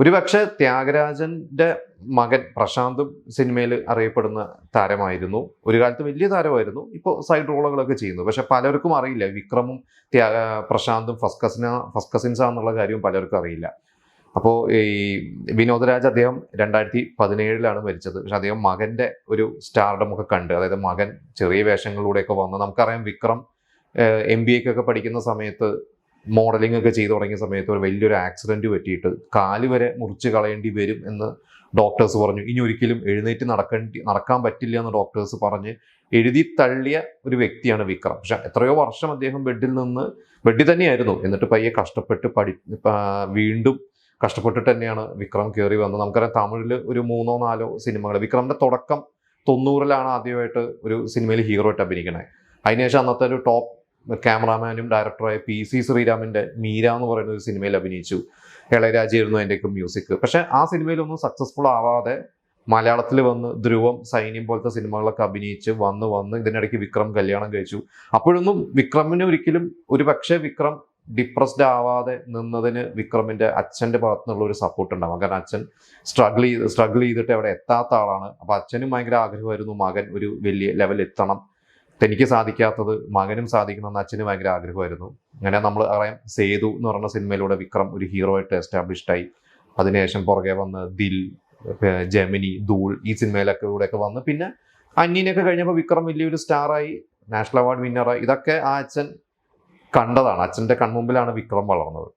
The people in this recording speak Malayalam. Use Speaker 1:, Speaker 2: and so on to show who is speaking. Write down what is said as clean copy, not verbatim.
Speaker 1: ഒരുപക്ഷെ ത്യാഗരാജന്റെ മകൻ പ്രശാന്തും സിനിമയിൽ അറിയപ്പെടുന്ന താരമായിരുന്നു. ഒരു കാലത്ത് വലിയ താരമായിരുന്നു. ഇപ്പോൾ സൈഡ് റോളുകളൊക്കെ ചെയ്യുന്നു. പക്ഷെ പലർക്കും അറിയില്ല വിക്രമും പ്രശാന്തും ഫസ്റ്റ് കസിൻസ് ആണെന്നുള്ള കാര്യവും പലർക്കും അറിയില്ല. അപ്പോൾ ഈ വിനോദരാജ് അദ്ദേഹം 2017 മരിച്ചത്. പക്ഷെ അദ്ദേഹം മകന്റെ ഒരു സ്റ്റാർഡം ഒക്കെ കണ്ട്, അതായത് മകൻ ചെറിയ വേഷങ്ങളിലൂടെയൊക്കെ വന്ന്, നമുക്കറിയാം വിക്രം MBA പഠിക്കുന്ന സമയത്ത് മോഡലിംഗ് ഒക്കെ ചെയ്തു തുടങ്ങിയ സമയത്ത് ഒരു വലിയൊരു ആക്സിഡന്റ് പറ്റിയിട്ട് കാല് വരെ മുറിച്ച് കളയേണ്ടി വരും എന്ന് ഡോക്ടേഴ്സ് പറഞ്ഞു. ഇനി ഒരിക്കലും എഴുന്നേറ്റ് നടക്കാൻ പറ്റില്ല എന്ന് ഡോക്ടേഴ്സ് പറഞ്ഞ് എഴുതി തള്ളിയ ഒരു വ്യക്തിയാണ് വിക്രം. പക്ഷെ എത്രയോ വർഷം അദ്ദേഹം ബെഡിൽ തന്നെയായിരുന്നു. എന്നിട്ട് പയ്യെ കഷ്ടപ്പെട്ട് വീണ്ടും കഷ്ടപ്പെട്ടിട്ട് തന്നെയാണ് വിക്രം കയറി വന്നത്. നമുക്കറിയാം തമിഴിൽ ഒരു 3-4 സിനിമകൾ. വിക്രമിന്റെ തുടക്കം 90-ലാണ് ആദ്യമായിട്ട് ഒരു സിനിമയിൽ ഹീറോ ആയിട്ട് അഭിനയിക്കണേ. അതിനുശേഷം അന്നത്തെ ഒരു ടോപ്പ് ക്യാമറാമാനും ഡയറക്ടറായ PC ശ്രീരാമിന്റെ മീര എന്ന് പറയുന്ന ഒരു സിനിമയിൽ അഭിനയിച്ചു. ഇളയരാജയായിരുന്നു അതിൻ്റെയൊക്കെ മ്യൂസിക്. പക്ഷെ ആ സിനിമയിലൊന്നും സക്സസ്ഫുൾ ആവാതെ മലയാളത്തിൽ വന്ന് ധ്രുവം, സൈന്യം പോലത്തെ സിനിമകളൊക്കെ അഭിനയിച്ച് വന്ന് ഇതിനിടയ്ക്ക് വിക്രം കല്യാണം കഴിച്ചു. അപ്പോഴൊന്നും വിക്രമിന് ഒരിക്കലും, ഒരു പക്ഷേ വിക്രം ഡിപ്രസ്ഡ് ആവാതെ നിന്നതിന് വിക്രമിന്റെ അച്ഛന്റെ ഭാഗത്തു നിന്നുള്ള ഒരു സപ്പോർട്ട് ഉണ്ടാവും. കാരണം അച്ഛൻ സ്ട്രഗിൾ ചെയ്തിട്ട് അവിടെ എത്താത്ത ആളാണ്. അപ്പൊ അച്ഛനും ഭയങ്കര ആഗ്രഹമായിരുന്നു മകൻ ഒരു വലിയ ലെവലിൽ എത്തണം, തനിക്ക് സാധിക്കാത്തത് മകനും സാധിക്കണമെന്ന് അച്ഛന് ഭയങ്കര ആഗ്രഹമായിരുന്നു. അങ്ങനെ നമ്മൾ അറിയാം, സേതു എന്ന് പറയുന്ന സിനിമയിലൂടെ വിക്രം ഒരു ഹീറോ ആയിട്ട് എസ്റ്റാബ്ലിഷ്ഡായി. അതിനുശേഷം പുറകെ വന്ന് ദിൽ, ജെമിനി, ധൂൾ, ഈ സിനിമയിലൊക്കെ വന്ന് പിന്നെ അന്യനൊക്കെ കഴിഞ്ഞപ്പോൾ വിക്രം വലിയൊരു സ്റ്റാറായി, നാഷണൽ അവാർഡ് വിന്നറായി. ഇതൊക്കെ ആ അച്ഛൻ കണ്ടതാണ്. അച്ഛൻ്റെ കൺമുമ്പിലാണ് വിക്രം വളർന്നത്.